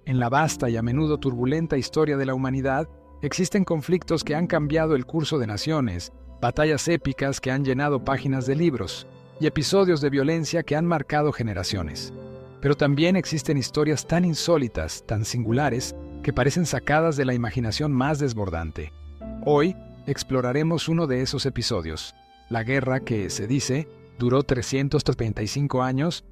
En la vasta y a menudo turbulenta historia de la humanidad, existen conflictos que han cambiado el curso de naciones, batallas épicas que han llenado páginas de libros, y episodios de violencia que han marcado generaciones. Pero también existen historias tan insólitas, tan singulares, que parecen sacadas de la imaginación más desbordante. Hoy exploraremos uno de esos episodios, la guerra que, se dice, duró 335 años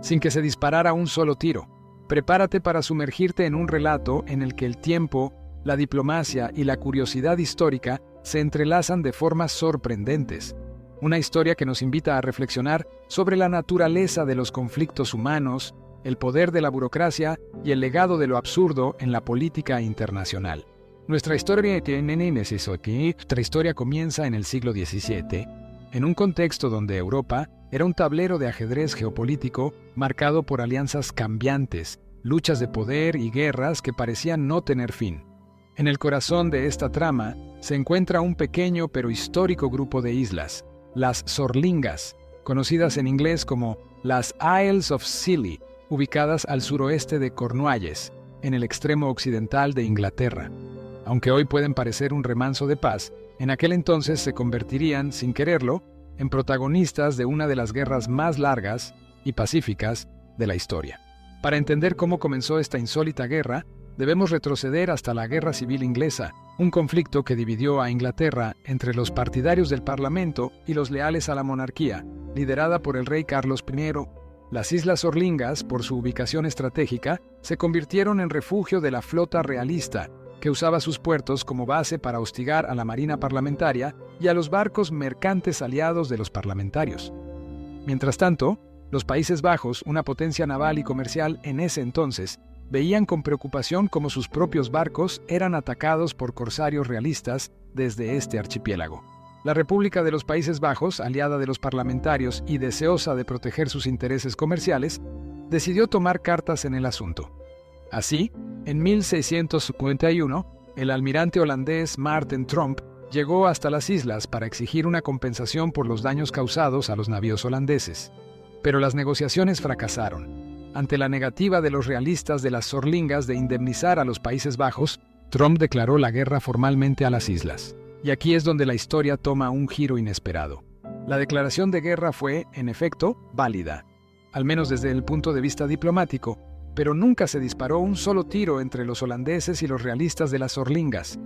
sin que se disparara un solo tiro. Prepárate para sumergirte en un relato en el que el tiempo, la diplomacia y la curiosidad histórica se entrelazan de formas sorprendentes. Una historia que nos invita a reflexionar sobre la naturaleza de los conflictos humanos, el poder de la burocracia y el legado de lo absurdo en la política internacional. Nuestra historia comienza en el siglo XVII, en un contexto donde Europa era un tablero de ajedrez geopolítico marcado por alianzas cambiantes, luchas de poder y guerras que parecían no tener fin. En el corazón de esta trama se encuentra un pequeño pero histórico grupo de islas, las Sorlingas, conocidas en inglés como las Isles of Scilly, ubicadas al suroeste de Cornualles, en el extremo occidental de Inglaterra. Aunque hoy pueden parecer un remanso de paz, en aquel entonces se convertirían, sin quererlo, en protagonistas de una de las guerras más largas y pacíficas de la historia. Para entender cómo comenzó esta insólita guerra, debemos retroceder hasta la Guerra Civil Inglesa, un conflicto que dividió a Inglaterra entre los partidarios del Parlamento y los leales a la monarquía, liderada por el rey Carlos I. Las Islas Sorlingas, por su ubicación estratégica, se convirtieron en refugio de la flota realista, que usaba sus puertos como base para hostigar a la marina parlamentaria y a los barcos mercantes aliados de los parlamentarios. Mientras tanto, los Países Bajos, una potencia naval y comercial en ese entonces, veían con preocupación cómo sus propios barcos eran atacados por corsarios realistas desde este archipiélago. La República de los Países Bajos, aliada de los parlamentarios y deseosa de proteger sus intereses comerciales, decidió tomar cartas en el asunto. Así, en 1651, el almirante holandés Maarten Tromp llegó hasta las islas para exigir una compensación por los daños causados a los navíos holandeses. Pero las negociaciones fracasaron. Ante la negativa de los realistas de las Sorlingas de indemnizar a los Países Bajos, Tromp declaró la guerra formalmente a las islas. Y aquí es donde la historia toma un giro inesperado. La declaración de guerra fue, en efecto, válida, al menos desde el punto de vista diplomático, pero nunca se disparó un solo tiro entre los holandeses y los realistas de las Sorlingas.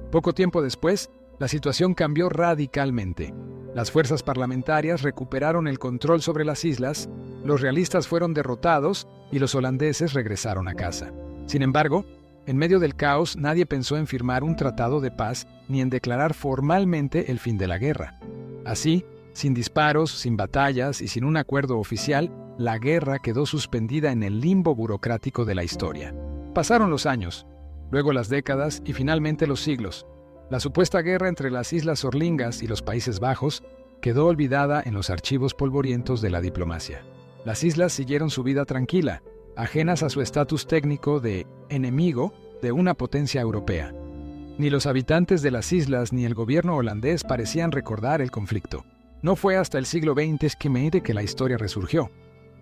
Poco tiempo después, la situación cambió radicalmente. Las fuerzas parlamentarias recuperaron el control sobre las islas, los realistas fueron derrotados y los holandeses regresaron a casa. Sin embargo, en medio del caos, nadie pensó en firmar un tratado de paz ni en declarar formalmente el fin de la guerra. Así, sin disparos, sin batallas y sin un acuerdo oficial, la guerra quedó suspendida en el limbo burocrático de la historia. Pasaron los años, luego las décadas y finalmente los siglos. La supuesta guerra entre las Islas Sorlingas y los Países Bajos quedó olvidada en los archivos polvorientos de la diplomacia. Las islas siguieron su vida tranquila, ajenas a su estatus técnico de enemigo de una potencia europea. Ni los habitantes de las islas ni el gobierno holandés parecían recordar el conflicto. No fue hasta el siglo XX que la historia resurgió.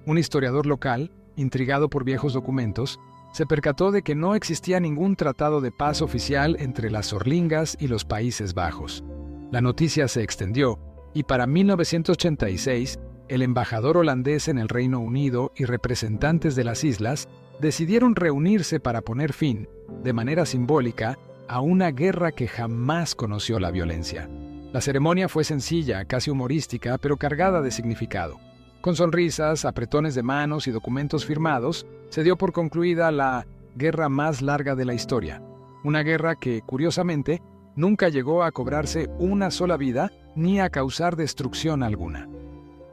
Un historiador local, intrigado por viejos documentos, se percató de que no existía ningún tratado de paz oficial entre las Sorlingas y los Países Bajos. La noticia se extendió, y para 1986, el embajador holandés en el Reino Unido y representantes de las islas decidieron reunirse para poner fin, de manera simbólica, a una guerra que jamás conoció la violencia. La ceremonia fue sencilla, casi humorística, pero cargada de significado. Con sonrisas, apretones de manos y documentos firmados, se dio por concluida la guerra más larga de la historia. Una guerra que, curiosamente, nunca llegó a cobrarse una sola vida ni a causar destrucción alguna.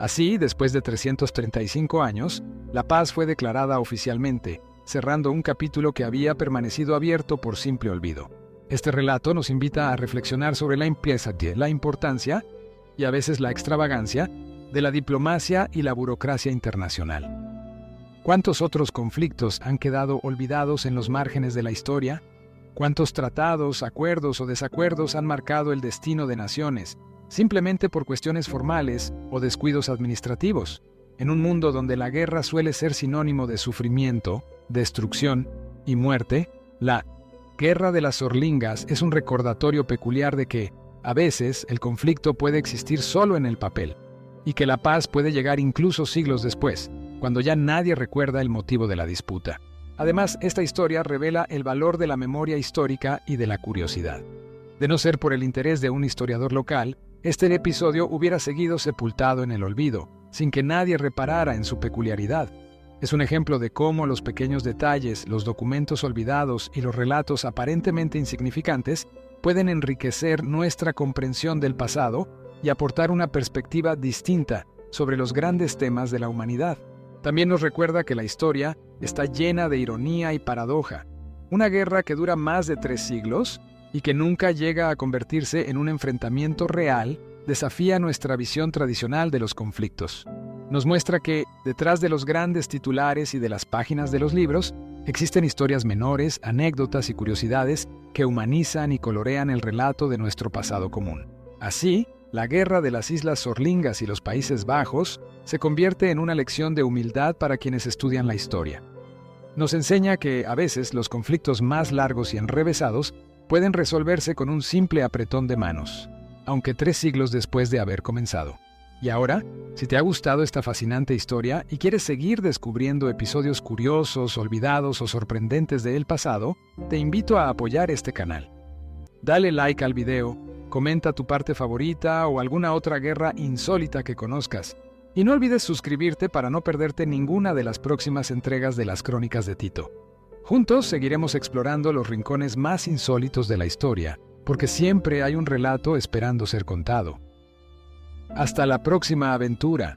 Así, después de 335 años, la paz fue declarada oficialmente, cerrando un capítulo que había permanecido abierto por simple olvido. Este relato nos invita a reflexionar sobre la importancia y a veces la extravagancia de la diplomacia y la burocracia internacional. ¿Cuántos otros conflictos han quedado olvidados en los márgenes de la historia? ¿Cuántos tratados, acuerdos o desacuerdos han marcado el destino de naciones, simplemente por cuestiones formales o descuidos administrativos? En un mundo donde la guerra suele ser sinónimo de sufrimiento, destrucción y muerte, la Guerra de las Sorlingas es un recordatorio peculiar de que, a veces, el conflicto puede existir solo en el papel, y que la paz puede llegar incluso siglos después, cuando ya nadie recuerda el motivo de la disputa. Además, esta historia revela el valor de la memoria histórica y de la curiosidad. De no ser por el interés de un historiador local, este episodio hubiera seguido sepultado en el olvido, sin que nadie reparara en su peculiaridad. Es un ejemplo de cómo los pequeños detalles, los documentos olvidados y los relatos aparentemente insignificantes pueden enriquecer nuestra comprensión del pasado y aportar una perspectiva distinta sobre los grandes temas de la humanidad. También nos recuerda que la historia está llena de ironía y paradoja. Una guerra que dura más de 3 siglos y que nunca llega a convertirse en un enfrentamiento real desafía nuestra visión tradicional de los conflictos. Nos muestra que, detrás de los grandes titulares y de las páginas de los libros, existen historias menores, anécdotas y curiosidades que humanizan y colorean el relato de nuestro pasado común. Así, la Guerra de las Islas Sorlingas y los Países Bajos se convierte en una lección de humildad para quienes estudian la historia. Nos enseña que, a veces, los conflictos más largos y enrevesados pueden resolverse con un simple apretón de manos, aunque 3 siglos después de haber comenzado. Y ahora, si te ha gustado esta fascinante historia y quieres seguir descubriendo episodios curiosos, olvidados o sorprendentes del pasado, te invito a apoyar este canal. Dale like al video, comenta tu parte favorita o alguna otra guerra insólita que conozcas. Y no olvides suscribirte para no perderte ninguna de las próximas entregas de las Crónicas de Tito. Juntos seguiremos explorando los rincones más insólitos de la historia, porque siempre hay un relato esperando ser contado. Hasta la próxima aventura.